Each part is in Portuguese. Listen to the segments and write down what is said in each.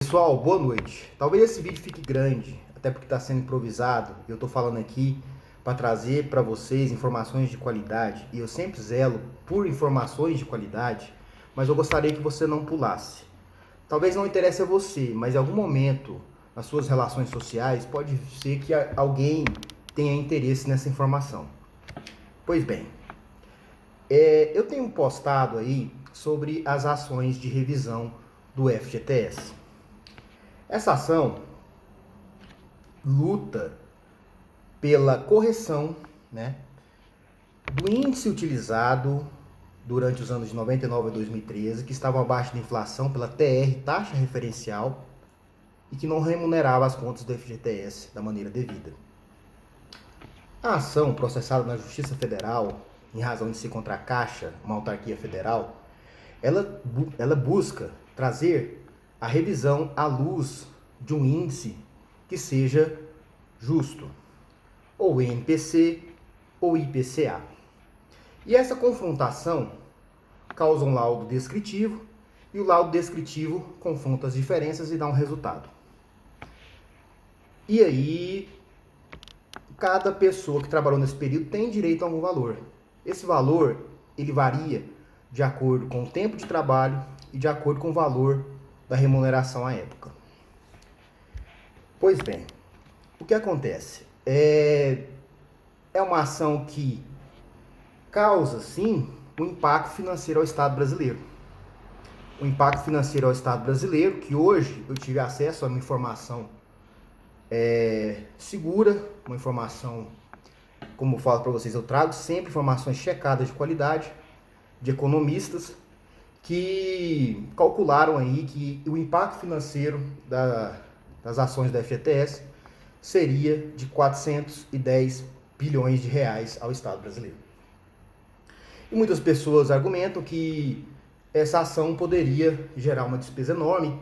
Pessoal, boa noite. Talvez esse vídeo fique grande, até porque está sendo improvisado. Eu estou falando aqui para trazer para vocês informações de qualidade. E eu sempre zelo por informações de qualidade, mas eu gostaria que você não pulasse. Talvez não interesse a você, mas em algum momento, nas suas relações sociais, pode ser que alguém tenha interesse nessa informação. Pois bem, eu tenho postado aí sobre as ações de revisão do FGTS. Essa ação luta pela correção, né, do índice utilizado durante os anos de 99 a 2013, que estava abaixo da inflação pela TR, taxa referencial, e que não remunerava as contas do FGTS da maneira devida. A ação processada na Justiça Federal, em razão de ser contra a Caixa, uma autarquia federal, ela busca trazer a revisão à luz de um índice que seja justo, ou INPC ou IPCA. E essa confrontação causa um laudo descritivo, e o laudo descritivo confronta as diferenças e dá um resultado. E aí, cada pessoa que trabalhou nesse período tem direito a algum valor. Esse valor, ele varia de acordo com o tempo de trabalho e de acordo com o valor da remuneração à época. Pois bem, o que acontece? É uma ação que causa, sim, um impacto financeiro ao Estado brasileiro. O impacto financeiro ao Estado brasileiro, que hoje eu tive acesso a uma informação segura, uma informação, como eu falo para vocês, eu trago sempre informações checadas de qualidade, de economistas, que calcularam aí que o impacto financeiro das ações da FGTS seria de 410 bilhões de reais ao Estado brasileiro. E muitas pessoas argumentam que essa ação poderia gerar uma despesa enorme,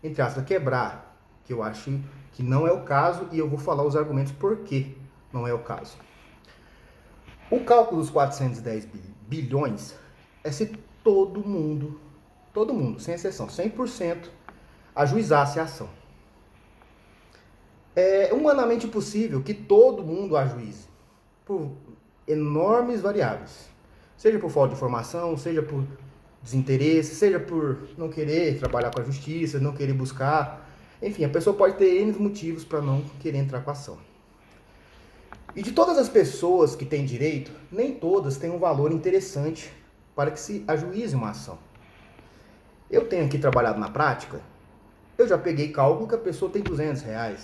entre aspas, quebrar, que eu acho que não é o caso, e eu vou falar os argumentos por que não é o caso. O cálculo dos 410 bilhões é se todo mundo, sem exceção, 100%, ajuizasse a ação. É humanamente impossível que todo mundo ajuize, por enormes variáveis. Seja por falta de informação, seja por desinteresse, seja por não querer trabalhar com a justiça, não querer buscar. Enfim, a pessoa pode ter N motivos para não querer entrar com a ação. E de todas as pessoas que têm direito, nem todas têm um valor interessante para que se ajuize uma ação. Eu tenho aqui trabalhado na prática, eu já peguei cálculo que a pessoa tem R$200.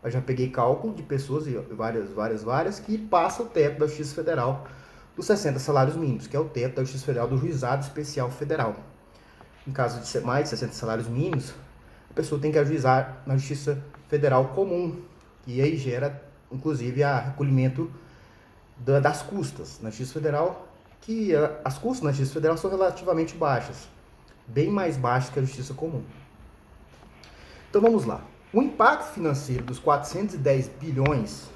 Eu já peguei cálculo de pessoas, várias, que passam o teto da Justiça Federal dos 60 salários mínimos, que é o teto da Justiça Federal do Juizado Especial Federal. Em caso de mais de 60 salários mínimos, a pessoa tem que ajuizar na Justiça Federal Comum, e aí gera, inclusive, o recolhimento das custas na Justiça Federal, que as custas na Justiça Federal são relativamente baixas, bem mais baixas que a Justiça Comum. Então vamos lá. O impacto financeiro dos 410 bilhões,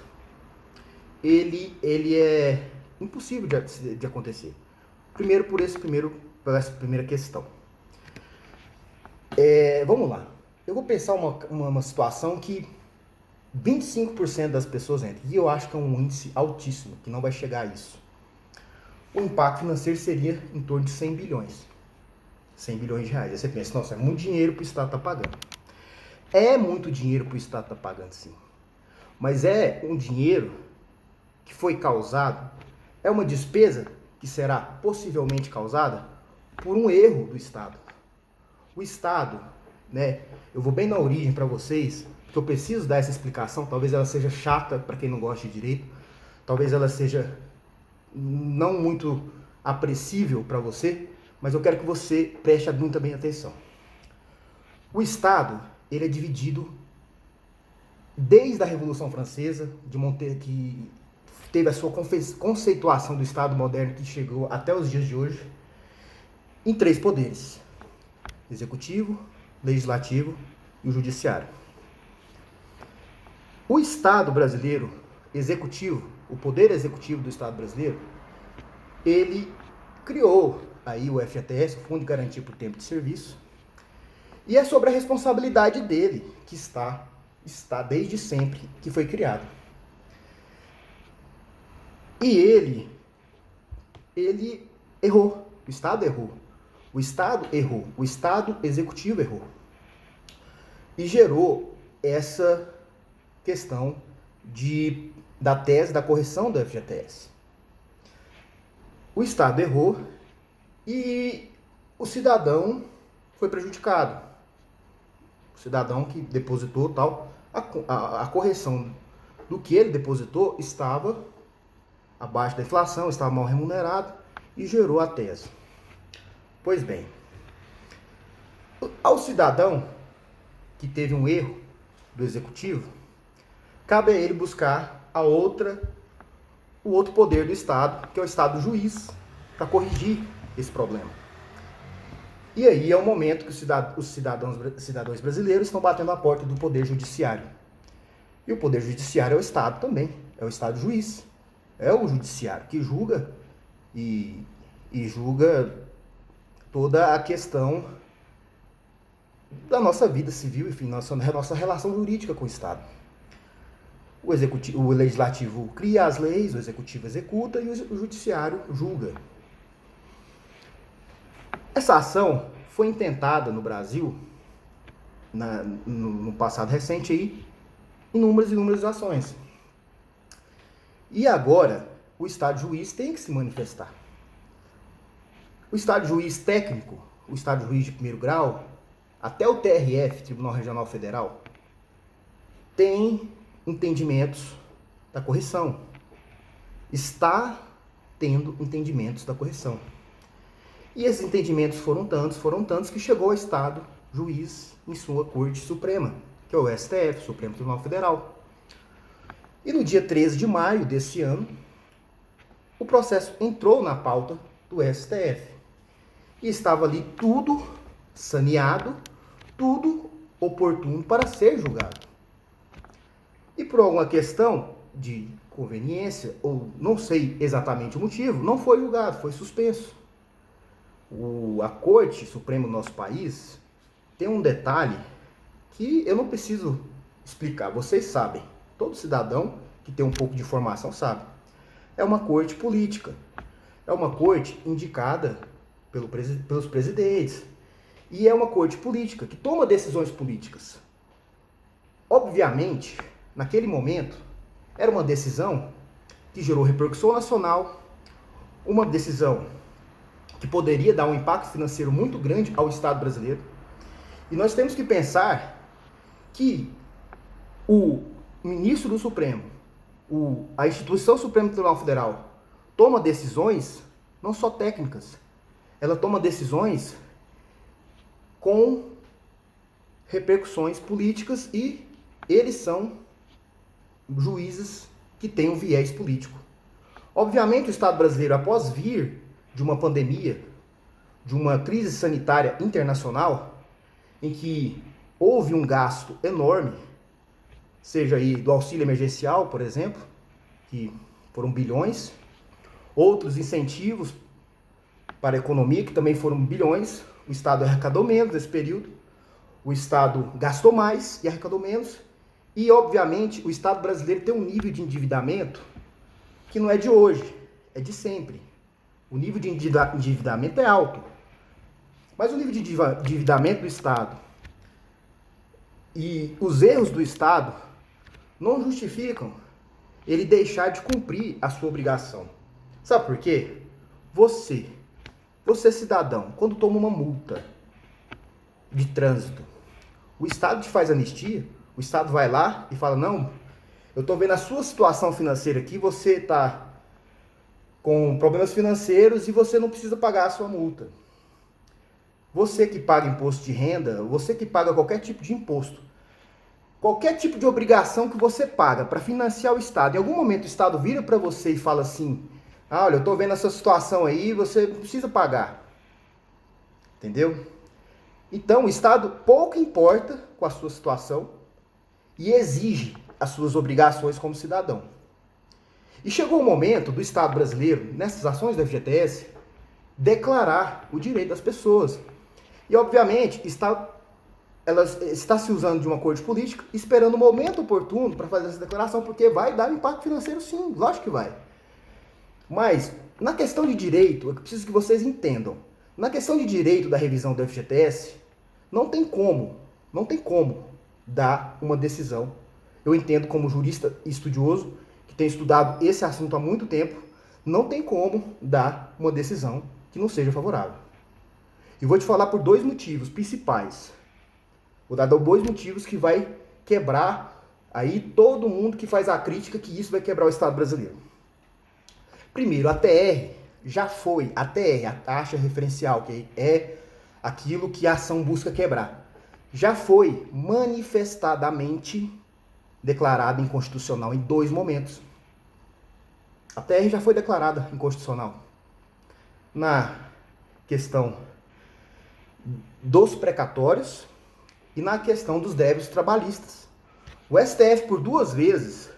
ele é impossível de acontecer. Primeiro por essa primeira questão. Vamos lá. Eu vou pensar uma situação que 25% das pessoas entram. E eu acho que é um índice altíssimo, que não vai chegar a isso. O impacto financeiro seria em torno de 100 bilhões. 100 bilhões de reais. Aí você pensa, nossa, é muito dinheiro para o Estado estar pagando. É muito dinheiro para o Estado estar pagando, sim. Mas é um dinheiro que foi causado, é uma despesa que será possivelmente causada por um erro do Estado. O Estado, né, eu vou bem na origem para vocês, porque eu preciso dar essa explicação, talvez ela seja chata para quem não gosta de direito, talvez ela seja não muito apreciável para você, mas eu quero que você preste muita bem atenção. O Estado, ele é dividido desde a Revolução Francesa, de Montesquieu, que teve a sua conceituação do Estado moderno, que chegou até os dias de hoje, em 3 poderes: executivo, legislativo e o judiciário. O Estado brasileiro executivo, o poder executivo do Estado brasileiro, ele criou aí o FGTS, o Fundo de Garantia por Tempo de Serviço, E é sobre a responsabilidade dele que está desde sempre que foi criado. E ele errou. O Estado errou. O Estado errou. O Estado executivo errou. E gerou essa questão da tese da correção do FGTS. O Estado errou e o cidadão foi prejudicado. O cidadão que depositou tal, a correção do que ele depositou estava abaixo da inflação, estava mal remunerado e gerou a tese. Pois bem, ao cidadão que teve um erro do executivo, cabe a ele buscar o outro poder do Estado, que é o Estado juiz, para corrigir esse problema. E aí é o momento que os cidadãos brasileiros estão batendo a porta do Poder Judiciário. E o Poder Judiciário é o Estado também, é o Estado juiz. É o Judiciário que julga e julga toda a questão da nossa vida civil, enfim, nossa relação jurídica com o Estado. O Legislativo cria as leis, o Executivo executa e o Judiciário julga. Essa ação foi intentada no Brasil, no passado recente, aí, inúmeras ações. E agora, o Estado juiz tem que se manifestar. O Estado juiz técnico, o Estado juiz de primeiro grau, até o TRF, Tribunal Regional Federal, tem entendimentos da correção. Está tendo entendimentos da correção. E esses entendimentos foram tantos que chegou ao Estado juiz em sua Corte Suprema, que é o STF, Supremo Tribunal Federal. E no dia 13 de maio desse ano, o processo entrou na pauta do STF. E estava ali tudo saneado, tudo oportuno para ser julgado. E por alguma questão de conveniência, ou não sei exatamente o motivo, não foi julgado, foi suspenso. A Corte Suprema do nosso país tem um detalhe que eu não preciso explicar, vocês sabem. Todo cidadão que tem um pouco de formação sabe. É uma corte política. É uma corte indicada pelos presidentes. E é uma corte política que toma decisões políticas. Obviamente, naquele momento, era uma decisão que gerou repercussão nacional, uma decisão que poderia dar um impacto financeiro muito grande ao Estado brasileiro. E nós temos que pensar que o ministro do Supremo, a instituição Supremo Tribunal Federal, toma decisões não só técnicas, ela toma decisões com repercussões políticas e eles são juízes que têm um viés político. Obviamente, o Estado brasileiro, após vir de uma pandemia, de uma crise sanitária internacional, em que houve um gasto enorme, seja aí do auxílio emergencial, por exemplo, que foram bilhões, outros incentivos para a economia, que também foram bilhões, o Estado arrecadou menos nesse período, o Estado gastou mais e arrecadou menos, e obviamente o Estado brasileiro tem um nível de endividamento que não é de hoje, é de sempre. O nível de endividamento é alto, mas o nível de endividamento do Estado e os erros do Estado não justificam ele deixar de cumprir a sua obrigação. Sabe por quê? Você cidadão, quando toma uma multa de trânsito, o Estado te faz anistia, o Estado vai lá e fala, não, eu estou vendo a sua situação financeira aqui, você está com problemas financeiros e você não precisa pagar a sua multa. Você que paga imposto de renda, você que paga qualquer tipo de imposto, qualquer tipo de obrigação que você paga para financiar o Estado, em algum momento o Estado vira para você e fala assim, olha, eu estou vendo essa situação aí, você não precisa pagar. Entendeu? Então o Estado pouco importa com a sua situação e exige as suas obrigações como cidadão. E chegou o momento do Estado brasileiro, nessas ações da FGTS, declarar o direito das pessoas. E obviamente está ela está se usando de uma corte política, esperando o momento oportuno para fazer essa declaração, porque vai dar impacto financeiro sim, lógico que vai. Mas, na questão de direito, eu preciso que vocês entendam. Na questão de direito da revisão do FGTS, não tem como dar uma decisão. Eu entendo como jurista estudioso, que tem estudado esse assunto há muito tempo, não tem como dar uma decisão que não seja favorável. E vou te falar por dois motivos principais. Vou dar dois motivos que vai quebrar aí todo mundo que faz a crítica que isso vai quebrar o Estado brasileiro. Primeiro, a TR já foi, a TR, a taxa referencial, que é aquilo que a ação busca quebrar, já foi manifestadamente declarada inconstitucional em dois momentos. A TR já foi declarada inconstitucional na questão dos precatórios e na questão dos débitos trabalhistas. O STF, por duas vezes,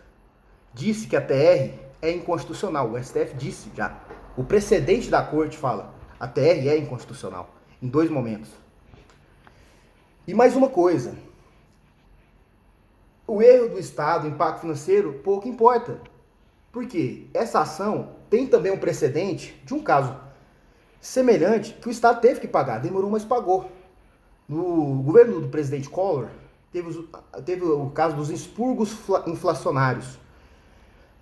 disse que a TR é inconstitucional. O STF disse já. O precedente da corte fala, a TR é inconstitucional, em dois momentos. E mais uma coisa, o erro do Estado, o impacto financeiro, pouco importa. Por quê? Essa ação tem também um precedente de um caso semelhante que o Estado teve que pagar, demorou, mas pagou. No governo do presidente Collor, teve o caso dos expurgos inflacionários,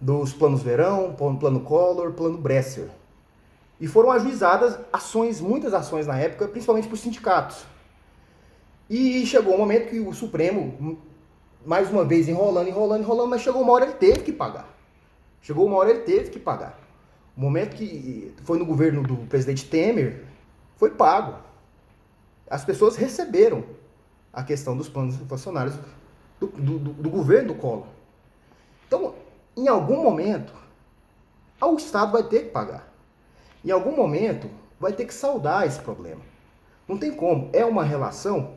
dos planos Verão, plano Collor, plano Bresser. E foram ajuizadas ações, muitas ações na época, principalmente por sindicatos. E chegou um momento que o Supremo, mais uma vez, enrolando, mas chegou uma hora ele teve que pagar. O momento que foi no governo do presidente Temer, foi pago. As pessoas receberam a questão dos planos inflacionários do governo do Collor. Então, em algum momento, o Estado vai ter que pagar. Em algum momento, vai ter que saldar esse problema. Não tem como. É uma relação